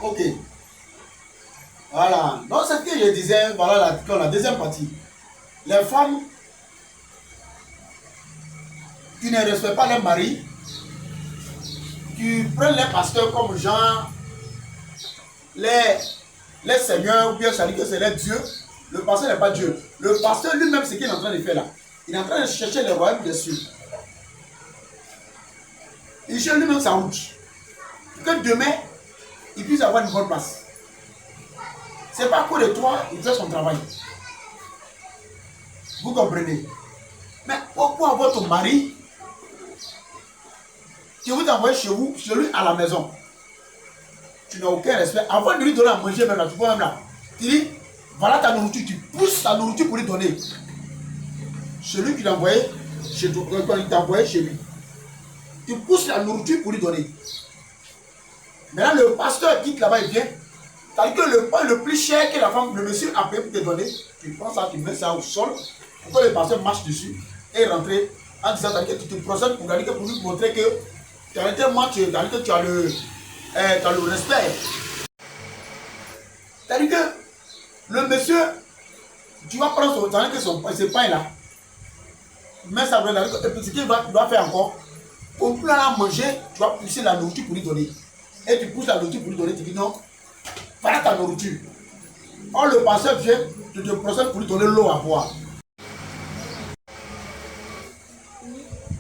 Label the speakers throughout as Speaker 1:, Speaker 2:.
Speaker 1: Ok. Voilà. Donc, c'est ce que je disais, voilà la deuxième partie. Les femmes qui ne respectent pas leur mari, qui prennent les pasteurs comme gens, les seigneurs, ou bien ça dit que c'est les dieux. Le pasteur n'est pas Dieu. Le pasteur lui-même, ce qu'il est en train de faire là, il est en train de chercher le royaume des cieux. Il cherche lui-même sa route. Que demain, il puisse avoir une bonne place. C'est pas à cause de toi, il fait son travail. Vous comprenez? Mais pourquoi votre mari, qui vous envoie chez vous, chez lui à la maison, tu n'as aucun respect. Avant de lui donner à manger, même là, tu vois même là, tu dis, voilà ta nourriture, tu pousses ta nourriture pour lui donner. Celui qui l'a envoyé chez toi, quand il t'a envoyé chez lui, tu pousses la nourriture pour lui donner. Maintenant, le pasteur quitte là-bas, il vient. C'est-à-dire que le pain le plus cher que la femme, le monsieur a payé pour te donner, tu prends ça, tu mets ça au sol, pour que le pasteur marche dessus et rentre en disant que tu te procèdes pour lui montrer que tu as le respect. C'est-à-dire que le monsieur, tu vas prendre ce pain là, mais ça veut dire que ce qu'il doit faire encore, pour plus la manger, tu vas pousser la nourriture pour lui donner. Et tu pousses la nourriture pour lui donner, tu dis non, voilà ta nourriture. Or le pasteur vient, tu te procèdes pour lui donner l'eau à boire.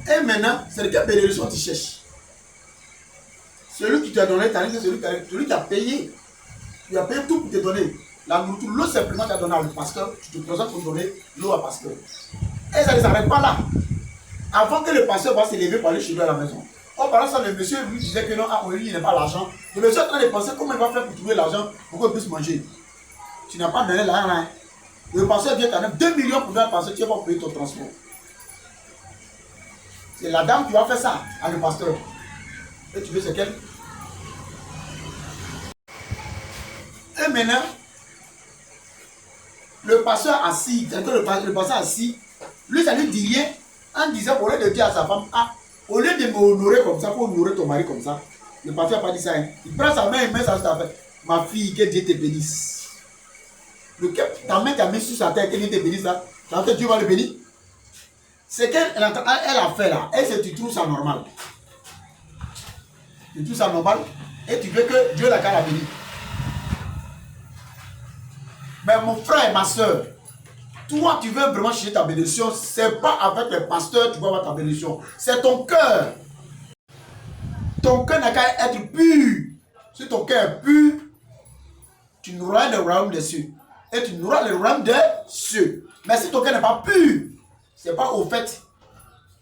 Speaker 1: Et maintenant, c'est de quelle bénédiction tu cherches? Celui qui t'a donné, c'est celui qui a payé. Tu as payé tout pour te donner. La nourriture, l'eau simplement tu as donné au pasteur, tu te procèdes pour donner l'eau au pasteur. Et ça ne s'arrête pas là. Avant que le pasteur va se lever pour aller chez lui à la maison. En parlant ça, le monsieur lui disait que non, lui, il n'a pas l'argent. Le monsieur est en train de penser comment il va faire pour trouver l'argent pour qu'on puisse manger. Tu n'as pas donné l'argent. Le pasteur vient quand même 2 millions pour faire passer, tu vas payer ton transport. C'est la dame qui va faire ça à le pasteur. Et tu veux c'est quelle? Et maintenant, le pasteur assis, c'est que le pasteur assis, lui, ça lui dit rien en disant, au lieu de dire à sa femme, ah, au lieu de m'honorer comme ça, pour honorer ton mari comme ça, le pasteur n'a pas dit ça. Hein. Il prend sa main et met ça sur ta tête. Ma fille, que Dieu te bénisse. Ta main t'a mis sur sa tête, que Dieu te bénisse là. Ça veut dire que Dieu va le bénir. C'est qu'elle a fait là. Et tu trouves ça normal. Tu trouves ça normal et tu veux que Dieu la bénisse. Mais mon frère et ma soeur, toi tu veux vraiment chercher ta bénédiction, c'est pas avec le pasteur que tu vas avoir ta bénédiction. C'est ton cœur. Ton cœur n'a qu'à être pur. Si ton cœur est pur, tu n'auras le royaume des cieux. Et tu n'auras le royaume des cieux. Mais si ton cœur n'est pas pur, c'est pas au fait.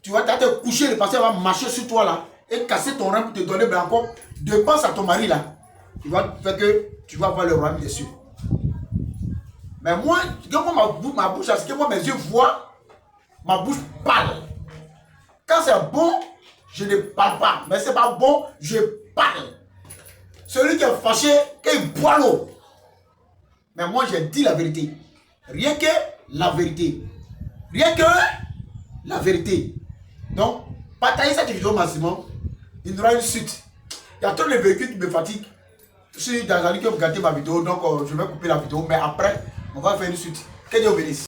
Speaker 1: Tu vas te coucher, le pasteur va marcher sur toi là et casser ton rein pour te donner encore. Dépense à ton mari là. Tu vas faire que tu vas avoir le royaume des cieux. Mais moi, ma bouche, c'est que moi mes yeux voient, ma bouche parle. Quand c'est bon, je ne parle pas. Mais c'est pas bon, je parle. Celui qui est fâché, qu'il boit l'eau. Mais moi, j'ai dit la vérité. Rien que la vérité. Rien que la vérité. Donc, partagez cette vidéo au maximum. Il y aura une suite. Il y a trop de véhicules qui me fatiguent. Je suis dans la ligne que vous regardez ma vidéo, donc je vais couper la vidéo. Mais après, on va faire une suite. Que Dieu bénisse.